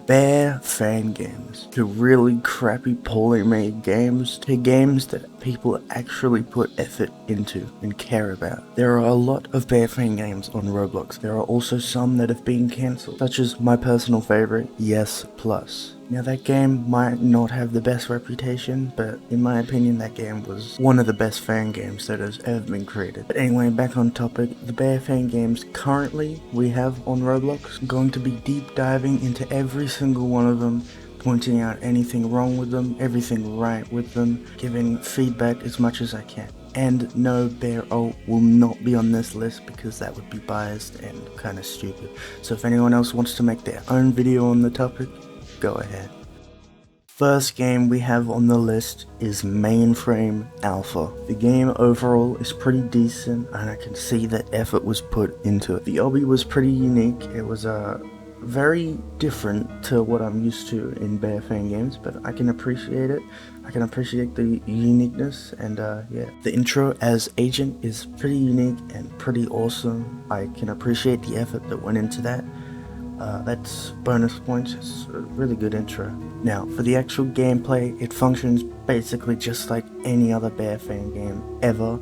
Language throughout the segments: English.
Bear fan games to really crappy, poorly made games to games that people actually put effort into and care about. There are a lot of bear fan games on Roblox. There are also some that have been cancelled, such as my personal favorite, Yes Plus. Now that game might not have the best reputation, but in my opinion that game was one of the best fan games that has ever been created. But anyway, back on topic, the bear fan games currently we have on Roblox, I'm going to be deep diving into every single one of them, pointing out anything wrong with them, everything right with them, giving feedback as much as I can. And no, Bear Alt will not be on this list because that would be biased and kinda stupid. So if anyone else wants to make their own video on the topic, go ahead. First game we have on the list is Mainframe Alpha. The game overall is pretty decent and I can see that effort was put into it. The obby was pretty unique. It was very different to what I'm used to in bear fan games, but I can appreciate it. I can appreciate the uniqueness, and yeah. The intro as Agent is pretty unique and pretty awesome. I can appreciate the effort that went into that. That's bonus points. It's a really good intro. Now, for the actual gameplay, it functions basically just like any other bear fan game ever,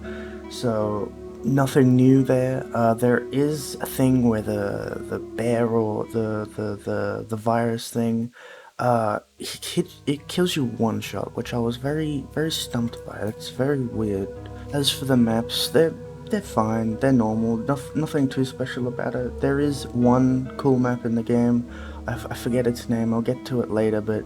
so nothing new there. There is a thing where the bear or the virus thing, it kills you one shot, which I was very stumped by. It's very weird. As for the maps, they're fine, they're normal, nothing too special about it. There is one cool map in the game, I forget its name, I'll get to it later, but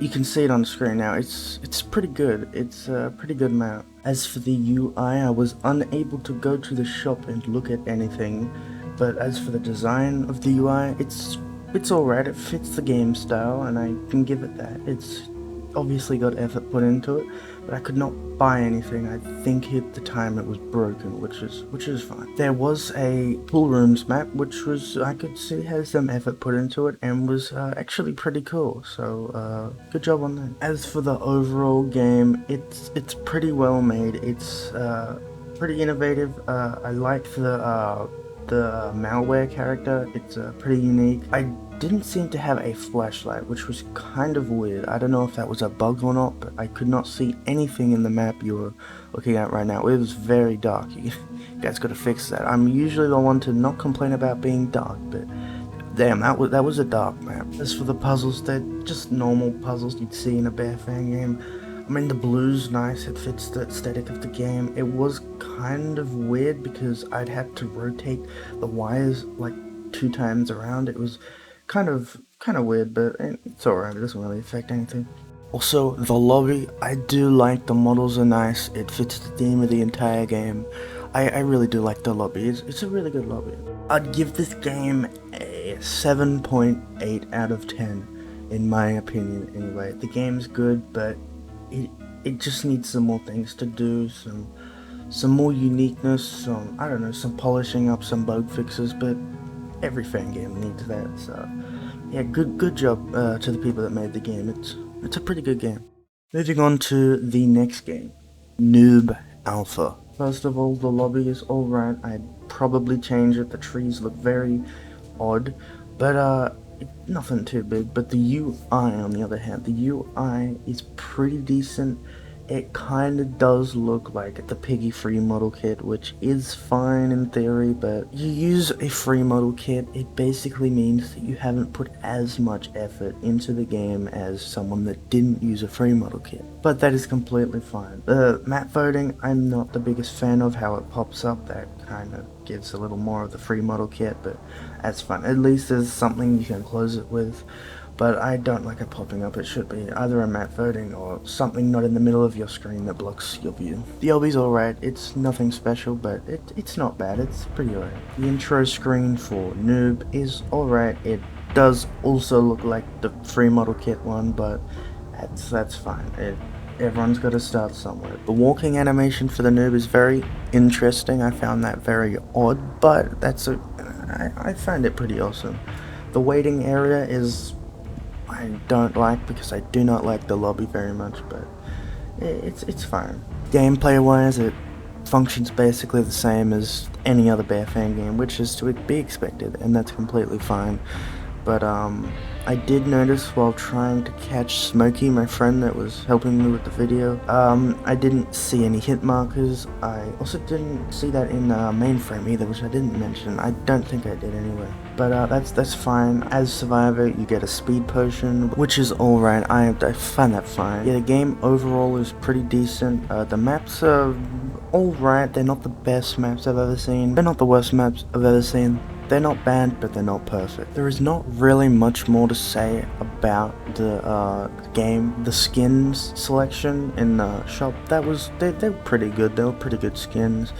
you can see it on the screen now. It's pretty good, it's a pretty good map. As for the UI, I was unable to go to the shop and look at anything, but as for the design of the UI, it's alright, it fits the game style, and I can give it that. It's obviously got effort put into it, but I could not buy anything. I think at the time it was broken, which is fine. There was a pool rooms map, which was, I could see has some effort put into it and was actually pretty cool, so good job on that. As for the overall game, it's pretty well made. It's pretty innovative. I like the malware character. It's pretty unique. I didn't seem to have a flashlight, which was kind of weird. I don't know if that was a bug or not, but I could not see anything in the map you were looking at right now. It was very dark. You guys gotta fix that. I'm usually the one to not complain about being dark, but damn, that was a dark map. As for the puzzles, they're just normal puzzles you'd see in a bear fan game. I mean, the blue's nice, it fits the aesthetic of the game. It was kind of weird because I'd had to rotate the wires like 2 times around. It was kind of weird, but it's alright, it doesn't really affect anything. Also, the lobby, I do like, the models are nice, it fits the theme of the entire game. I really do like the lobby, it's a really good lobby. I'd give this game a 7.8 out of 10, in my opinion anyway. The game's good, but it just needs some more things to do, some more uniqueness, I don't know, some polishing up, some bug fixes, but every fan game needs that, so yeah, good job to the people that made the game. It's a pretty good game. Moving on to the next game, Noob Alpha. First of all, the lobby is alright. I'd probably change it. The trees look very odd, but nothing too big. But the UI, on the other hand, the UI is pretty decent. It kind of does look like the Piggy free model kit, which is fine in theory, but you use a free model kit, it basically means that you haven't put as much effort into the game as someone that didn't use a free model kit. But that is completely fine. The map voting, I'm not the biggest fan of how it pops up. That kind of gives a little more of the free model kit, but that's fine. At least there's something you can close it with. But I don't like it popping up. It should be either a map voting or something not in the middle of your screen that blocks your view. The obby's alright, it's nothing special, but it's not bad, it's pretty alright. The intro screen for Noob is alright. It does also look like the free model kit one, but that's fine. Everyone's got to start somewhere. The walking animation for the Noob is very interesting. I found that very odd, but I find it pretty awesome. The waiting area is I don't like because I do not like the lobby very much, but it's fine. Gameplay wise, it functions basically the same as any other bear fan game, which is to be expected, and that's completely fine. But I did notice while trying to catch Smokey, my friend that was helping me with the video, I didn't see any hit markers. I also didn't see that in Mainframe either, which I didn't mention. I don't think I did anyway. But that's fine. As Survivor, you get a speed potion, which is alright. I find that fine. Yeah, the game overall is pretty decent. The maps are alright. They're not the best maps I've ever seen. They're not the worst maps I've ever seen. They're not bad, but they're not perfect. There is not really much more to say about the game. The skins selection in the shop, they were pretty good. They were pretty good skins.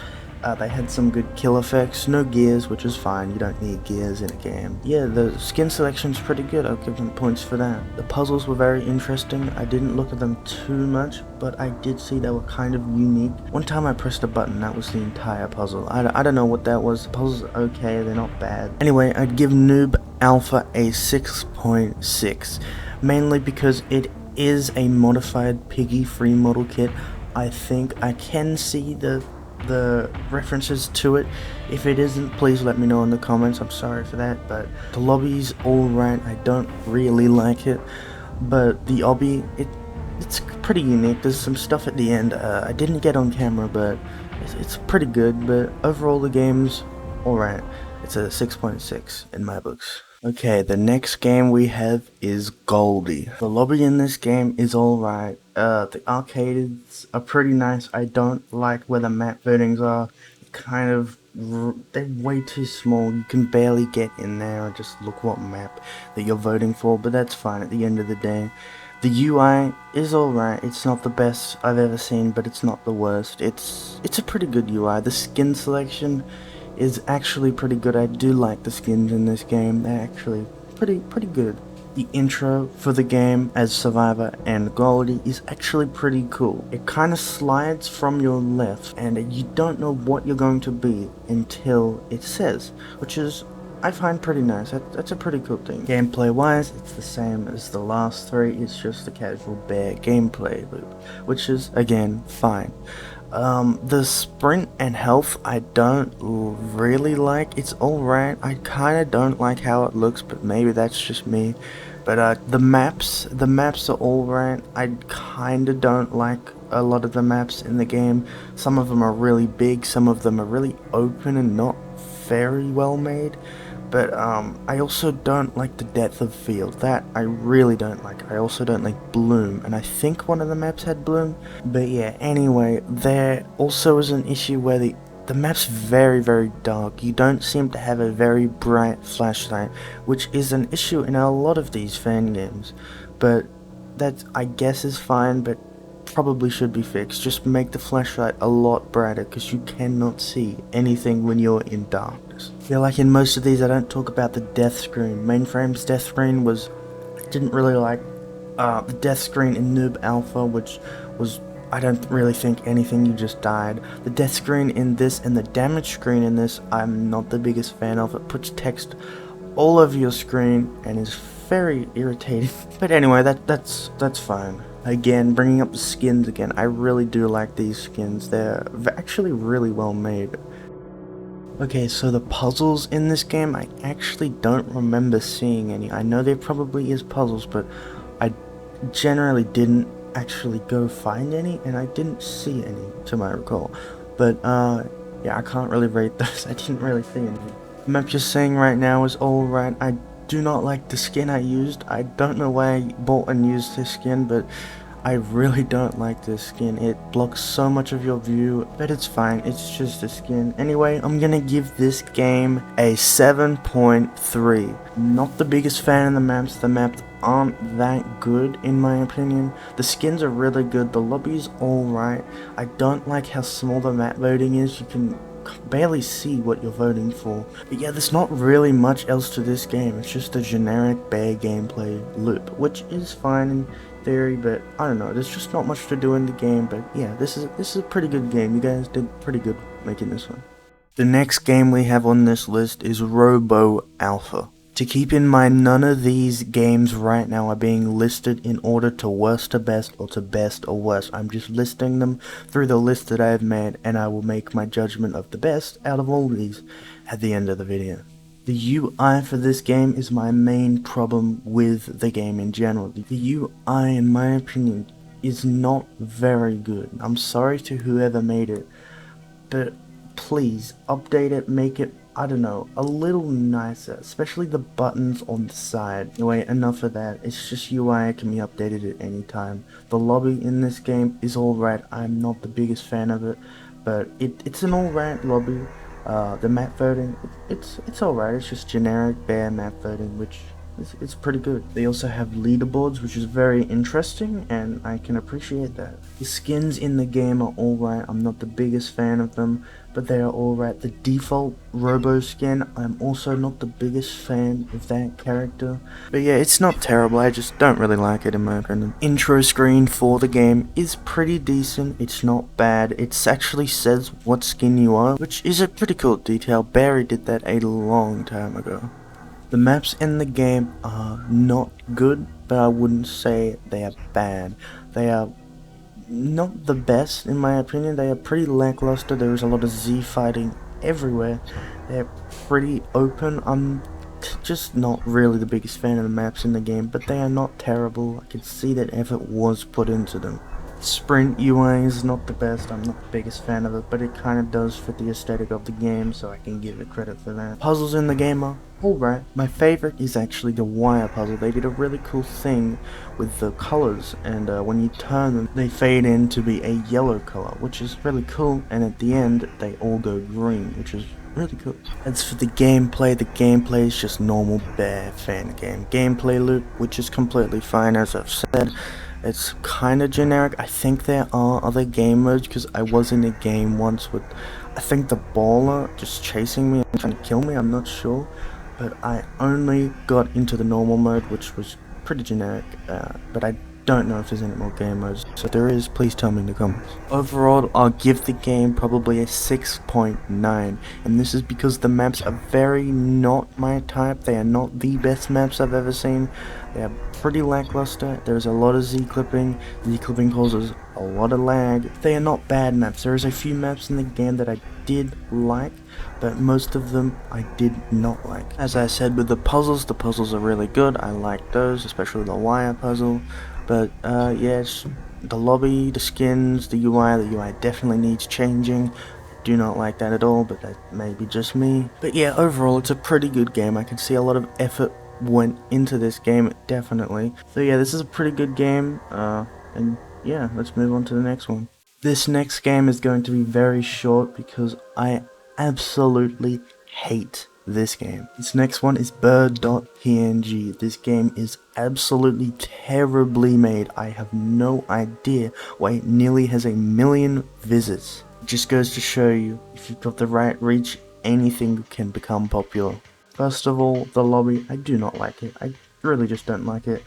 They had some good kill effects, no gears, which is fine, you don't need gears in a game. Yeah, the skin selection's pretty good, I'll give them points for that. The puzzles were very interesting. I didn't look at them too much, but I did see they were kind of unique. One time I pressed a button, that was the entire puzzle. I don't know what that was. The puzzles are okay, they're not bad. Anyway, I'd give Noob Alpha a 6.6, mainly because it is a modified Piggy free model kit. I think I can see the references to it. If it isn't, please let me know in the comments. I'm sorry for that, but the lobby's alright. I don't really like it, but the obby, it's pretty unique. There's some stuff at the end I didn't get on camera, but it's pretty good. But overall the game's alright. It's a 6.6 in my books. Okay, the next game we have is Goldie. The lobby in this game is alright. The arcades are pretty nice. I don't like where the map votings are. They're way too small. You can barely get in there and just look what map that you're voting for, but that's fine at the end of the day. The UI is alright. It's not the best I've ever seen, but it's not the worst. It's a pretty good UI. The skin selection is actually pretty good. I do like the skins in this game. They're actually pretty good. The intro for the game as Survivor and Goldie is actually pretty cool. It kind of slides from your left and you don't know what you're going to be until it says, which is, I find pretty nice. That's a pretty cool thing. Gameplay wise, it's the same as the last three. It's just the casual bare gameplay loop, which is again fine. The sprint and health I don't really like. It's alright. I kinda don't like how it looks, but maybe that's just me. But the maps are alright. I kinda don't like a lot of the maps in the game. Some of them are really big, some of them are really open and not very well made. But I also don't like the depth of field. That I really don't like. I also don't like bloom, and I think one of the maps had bloom. But yeah, anyway, there also is an issue where the map's very dark. You don't seem to have a very bright flashlight, which is an issue in a lot of these fan games. But that I guess is fine, but probably should be fixed. Just make the flashlight a lot brighter, because you cannot see anything when you're in darkness. Yeah, like in most of these, I don't talk about the death screen. Mainframe's death screen was, I didn't really like the death screen in Noob Alpha, which was, I don't really think anything, you just died. The death screen in this and the damage screen in this, I'm not the biggest fan of. It puts text all over your screen and is very irritating. But anyway, that's fine. Again, bringing up the skins again, I really do like these skins. They're actually really well made. Okay, so the puzzles in this game, I actually don't remember seeing any. I know there probably is puzzles, but I generally didn't actually go find any, and I didn't see any, to my recall. But, yeah, I can't really rate those. I didn't really see any. The map you're seeing right now is alright. I do not like the skin I used. I don't know why I bought and used this skin, but I really don't like this skin. It blocks so much of your view, but it's fine. It's just a skin. Anyway, I'm gonna give this game a 7.3. Not the biggest fan of the maps. The maps aren't that good in my opinion. The skins are really good. The lobby's alright. I don't like how small the map voting is. You can barely see what you're voting for. But yeah, there's not really much else to this game. It's just a generic bare gameplay loop, which is fine in theory, but I don't know, there's just not much to do in the game. But yeah, this is a pretty good game. You guys did pretty good making this one. The next game we have on this list is Robo Alpha. To keep in mind, none of these games right now are being listed in order to worst to best or to best or worst. I'm just listing them through the list that I have made, and I will make my judgment of the best out of all of these at the end of the video. The UI for this game is my main problem with the game in general. The UI, in my opinion, is not very good. I'm sorry to whoever made it, but please update it, make it, I don't know, a little nicer, especially the buttons on the side. Anyway, enough of that. It's just UI can be updated at any time. The lobby in this game is alright. I'm not the biggest fan of it, but it's an alright lobby. The map voting, it's alright. It's just generic bare map voting, which it's pretty good. They also have leaderboards, which is very interesting, and I can appreciate that. The skins in the game are alright. I'm not the biggest fan of them, but they are alright. The default Robo skin, I'm also not the biggest fan of that character. But yeah, it's not terrible, I just don't really like it in my opinion. Intro screen for the game is pretty decent, it's not bad. It actually says what skin you are, which is a pretty cool detail. Barry did that a long time ago. The maps in the game are not good, but I wouldn't say they are bad. They are not the best in my opinion. They are pretty lackluster. There is a lot of Z fighting everywhere. They're pretty open. I'm just not really the biggest fan of the maps in the game, but they are not terrible. I can see that effort was put into them. Sprint UI is not the best. I'm not the biggest fan of it, but it kind of does fit the aesthetic of the game, so I can give it credit for that. Puzzles in the game are alright. My favorite is actually the wire puzzle. They did a really cool thing with the colors, and when you turn them, they fade in to be a yellow color, which is really cool, and at the end, they all go green, which is really cool. As for the gameplay is just normal bare fan game gameplay loop, which is completely fine. As I've said, it's kind of generic. I think there are other game modes, because I was in a game once with, I think, the baller just chasing me and trying to kill me. I'm not sure, but I only got into the normal mode, which was pretty generic, but I don't know if there's any more game modes, so if there is, please tell me in the comments. Overall, I'll give the game probably a 6.9, and this is because the maps are very not my type. They are not the best maps I've ever seen. They are pretty lackluster. There's a lot of Z-clipping. Z-clipping causes a lot of lag. They are not bad maps. There is a few maps in the game that I did like, but most of them I did not like. As I said with the puzzles are really good. I like those, especially the wire puzzle. But yes, the lobby, the skins, the UI definitely needs changing. I do not like that at all, but that may be just me. But yeah, overall it's a pretty good game. I can see a lot of effort went into this game, definitely. So yeah, this is a pretty good game, and yeah, let's move on to the next one. This next game is going to be very short because I absolutely hate this game. This next one is Bird.png. This game is absolutely terribly made. I have no idea why it nearly has 1 million visits. It just goes to show you, if you've got the right reach, anything can become popular. First of all, the lobby, I do not like it. I really just don't like it.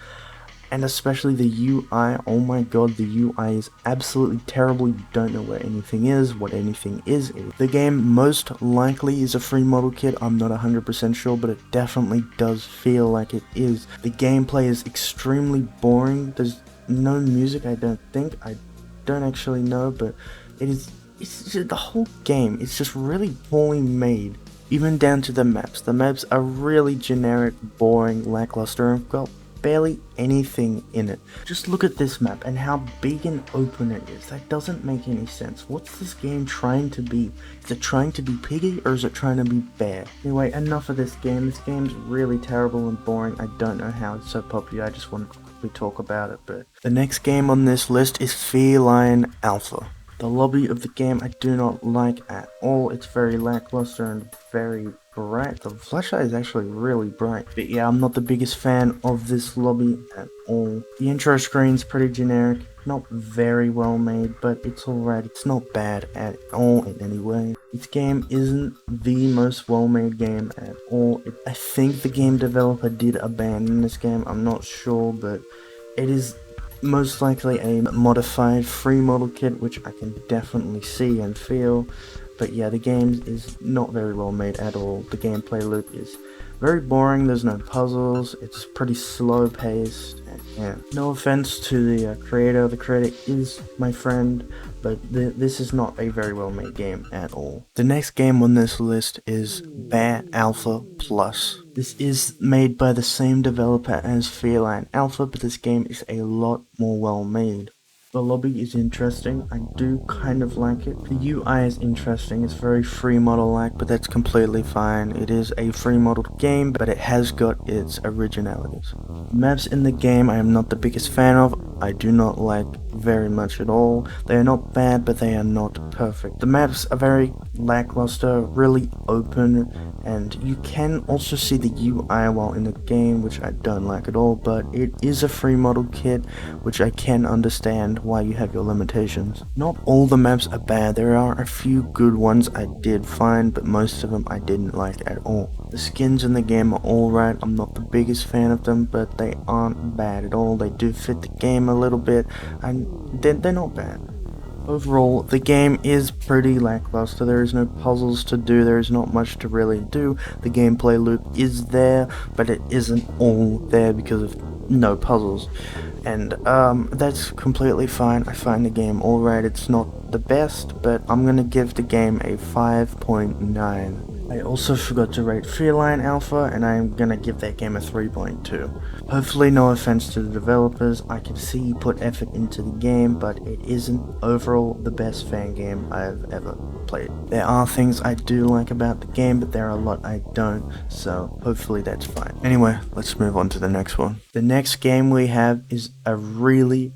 And especially the UI, oh my god, the UI is absolutely terrible. You don't know where anything is, what anything is. The game most likely is a free model kit, I'm not 100% sure, but it definitely does feel like it is. The gameplay is extremely boring. There's no music, I don't think. I don't actually know, but it's just, the whole game, it's just really poorly made. Even down to the maps. The maps are really generic, boring, lackluster, and got barely anything in it. Just look at this map and how big and open it is. That doesn't make any sense. What's this game trying to be? Is it trying to be piggy, or is it trying to be bare? Anyway, enough of this game. This game's really terrible and boring. I don't know how it's so popular. I just want to quickly talk about it. But the next game on this list is Fearline Alpha. The lobby of the game I do not like at all. It's very lackluster and very bright. The flashlight is actually really bright. But yeah, I'm not the biggest fan of this lobby at all. The intro screen's pretty generic. Not very well made, but it's alright. It's not bad at all in any way. This game isn't the most well made game at all. I think the game developer did abandon this game. I'm not sure, but it is most likely a modified free model kit, which I can definitely see and feel. But yeah, the game is not very well made at all. The gameplay loop is Very boring, there's no puzzles, it's pretty slow paced. Yeah. No offense to the creator. The creator is my friend, but this is not a very well made game at all. The next game on this list is Ban Alpha Plus. This is made by the same developer as Fearline Alpha, but this game is a lot more well made. The lobby is interesting, I do kind of like it. The UI is interesting, it's very free model like, but that's completely fine. It is a free modeled game, but it has got its originalities. Maps in the game I am not the biggest fan of, I do not like very much at all. They are not bad, but they are not perfect. The maps are very lackluster, really open, and you can also see the UI while in the game, which I don't like at all, but it is a free model kit, which I can understand why you have your limitations. Not all the maps are bad, there are a few good ones I did find, but most of them I didn't like at all. The skins in the game are alright, I'm not the biggest fan of them, but they aren't bad at all. They do fit the game a little bit, and they're not bad. Overall, the game is pretty lackluster. There is no puzzles to do, there is not much to really do. The gameplay loop is there, but it isn't all there because of no puzzles. And that's completely fine. I find the game alright. It's not the best, but I'm gonna give the game a 5.9. I also forgot to rate Fearline Alpha, and I'm gonna give that game a 3.2. Hopefully, no offense to the developers, I can see you put effort into the game, but it isn't overall the best fan game I've ever played. There are things I do like about the game, but there are a lot I don't, so hopefully that's fine. Anyway, let's move on to the next one. The next game we have is a really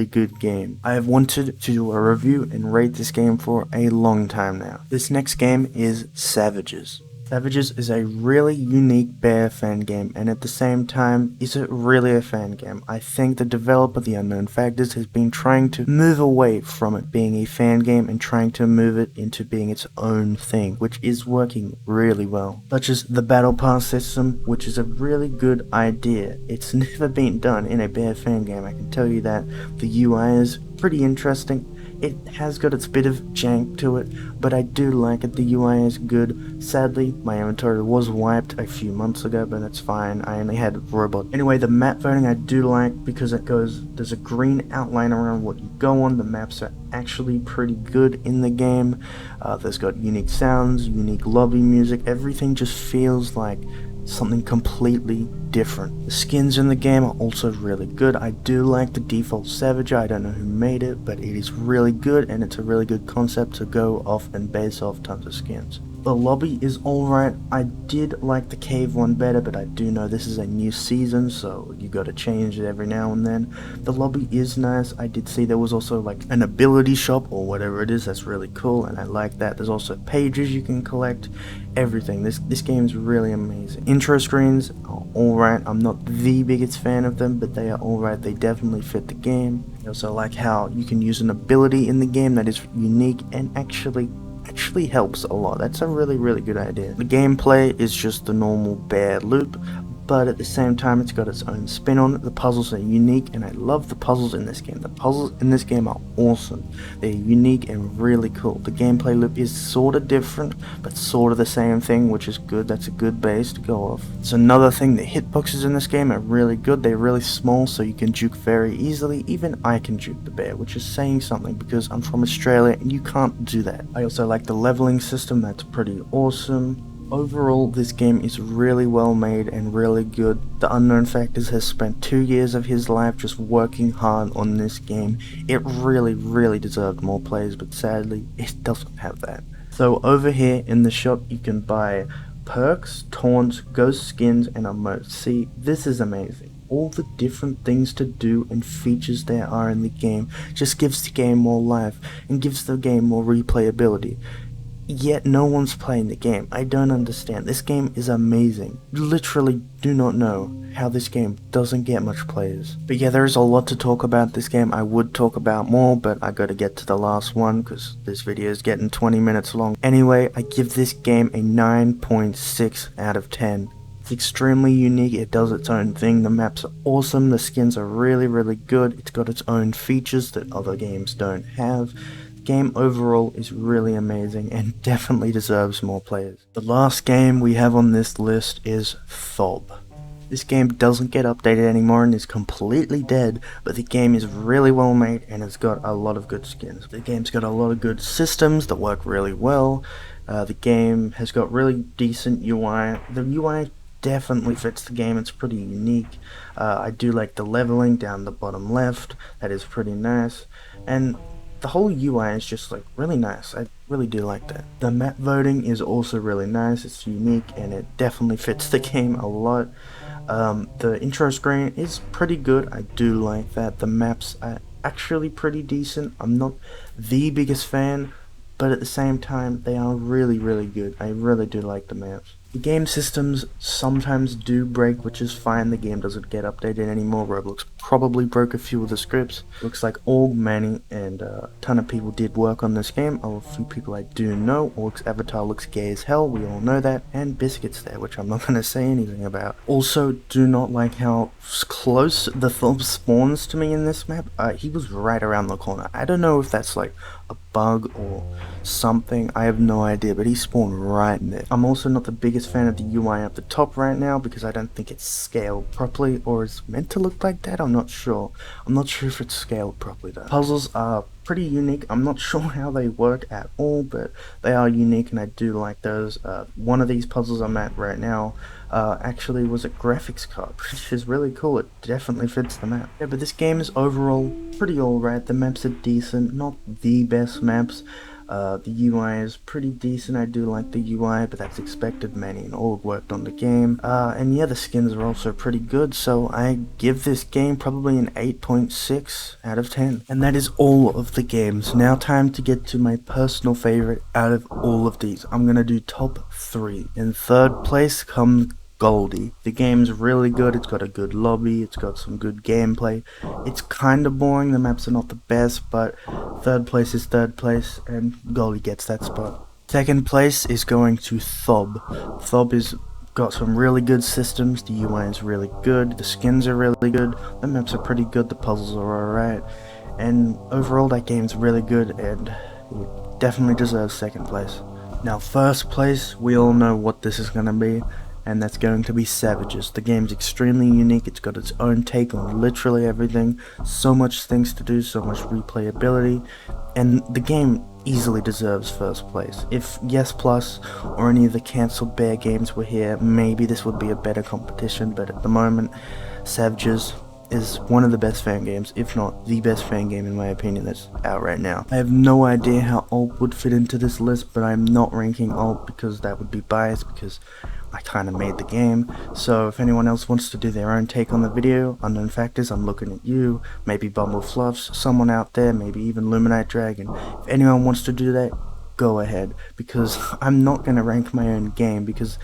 good game. I have wanted to do a review and rate this game for a long time now. This next game is Savages. Savages is a really unique bear fan game, and at the same time, is it really a fan game? I think the developer, The Unknown Factors, has been trying to move away from it being a fan game and trying to move it into being its own thing, which is working really well. Such as the Battle Pass system, which is a really good idea. It's never been done in a bear fan game, I can tell you that. The UI is pretty interesting. It has got its bit of jank to it, but I do like it. The UI is good. Sadly, my inventory was wiped a few months ago, but that's fine. I only had robot. Anyway, the map voting I do like because there's a green outline around what you go on. The maps are actually pretty good in the game. There's got unique sounds, unique lobby music. Everything just feels like something completely different. The skins in the game are also really good. I do like the default Savager. I don't know who made it, but it is really good, and it's a really good concept to go off and base off tons of skins. The lobby is alright. I did like the cave one better, but I do know this is a new season, so you gotta change it every now and then. The lobby is nice. I did see there was also like an ability shop or whatever it is. That's really cool, and I like that. There's also pages you can collect. Everything. This game is really amazing. Intro screens are alright. I'm not the biggest fan of them, but they are alright. They definitely fit the game. I also like how you can use an ability in the game that is unique and actually helps a lot. That's a really good idea. The gameplay is just the normal bear loop, but at the same time it's got its own spin on it. The puzzles are unique, and I love the puzzles in this game. The puzzles in this game are awesome. They're unique and really cool. The gameplay loop is sort of different, but sort of the same thing, which is good. That's a good base to go off. It's another thing, the hitboxes in this game are really good. They're really small, so you can juke very easily. Even I can juke the bear, which is saying something because I'm from Australia and you can't do that. I also like the leveling system. That's pretty awesome. Overall, this game is really well made and really good. The Unknown Factors has spent 2 years of his life just working hard on this game. It really deserved more plays, but sadly, it doesn't have that. So over here in the shop, you can buy perks, taunts, ghost skins, and emotes. See, this is amazing. All the different things to do and features there are in the game just gives the game more life and gives the game more replayability. Yet no one's playing the game. I don't understand. This game is amazing. Literally do not know how this game doesn't get much players. But yeah, there is a lot to talk about this game. I would talk about more, but I gotta get to the last one because this video is getting 20 minutes long. Anyway, I give this game a 9.6 out of 10. It's extremely unique. It does its own thing. The maps are awesome. The skins are really good. It's got its own features that other games don't have. The game overall is really amazing and definitely deserves more players. The last game we have on this list is Thob. This game doesn't get updated anymore and is completely dead, but the game is really well made and it's got a lot of good skins. The game's got a lot of good systems that work really well. The game has got really decent UI. The UI definitely fits the game, it's pretty unique. I do like the leveling down the bottom left, that is pretty nice. And the whole UI is just like really nice. I really do like that. The map voting is also really nice, it's unique and it definitely fits the game a lot. The intro screen is pretty good, I do like that. The maps are actually pretty decent. I'm not the biggest fan, but at the same time they are really good. I really do like the maps. The game systems sometimes do break, which is fine. The game doesn't get updated anymore. Roblox probably broke a few of the scripts. Looks like Org, Manny, and a ton of people did work on this game. A few people I do know. Org's avatar looks gay as hell, we all know that. And Biscuit's there, which I'm not going to say anything about. Also, do not like how close the Thob spawns to me in this map. He was right around the corner. I don't know if that's like a bug or something, I have no idea, but he spawned right in there. I'm also not the biggest fan of the UI up the top right now because I don't think it's scaled properly, or is meant to look like that. I'm not sure if it's scaled properly though. Puzzles are pretty unique. I'm not sure how they work at all, but they are unique and I do like those. One of these puzzles I'm at right now actually was a graphics card, which is really cool. It definitely fits the map. Yeah, but this game is overall pretty alright. The maps are decent, not the best maps. The UI is pretty decent. I do like the UI, but that's expected. Manny and Org worked on the game. And yeah, the skins are also pretty good, so I give this game probably an 8.6 out of 10. And that is all of the games. Now time to get to my personal favorite out of all of these. I'm gonna do top 3. In third place comes Goldie. The game's really good, it's got a good lobby, it's got some good gameplay. It's kinda boring, the maps are not the best, but third place is third place, and Goldie gets that spot. Second place is going to Thob. Thob is got some really good systems, the UI is really good, the skins are really good, the maps are pretty good, the puzzles are alright, and overall that game's really good, and it definitely deserves second place. Now first place, we all know what this is gonna be, and that's going to be Savages. The game's extremely unique, it's got its own take on literally everything, so much things to do, so much replayability, and the game easily deserves first place. If Yes Plus or any of the cancelled Bear games were here, maybe this would be a better competition, but at the moment, Savages is one of the best fan games, if not the best fan game in my opinion that's out right now. I have no idea how Alt would fit into this list, but I'm not ranking Alt because that would be biased, because I kinda made the game. So if anyone else wants to do their own take on the video, Unknown Factors, I'm looking at you, maybe Bumble Fluffs, someone out there, maybe even Luminite Dragon. If anyone wants to do that, go ahead, because I'm not gonna rank my own game, because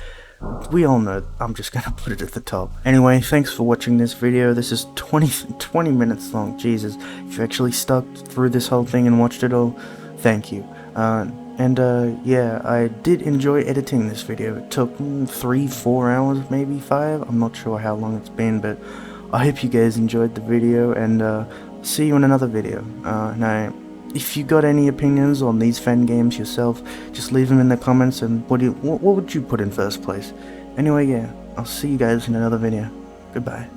we all know I'm just gonna put it at the top. Anyway, thanks for watching this video. This is 20 minutes long, Jesus. If you actually stuck through this whole thing and watched it all, thank you. Yeah, I did enjoy editing this video. It took 3-4 hours, maybe 5. I'm not sure how long it's been, but I hope you guys enjoyed the video, and see you in another video. Now, if you got any opinions on these fan games yourself, just leave them in the comments, and what would you put in first place? Anyway, yeah, I'll see you guys in another video. Goodbye.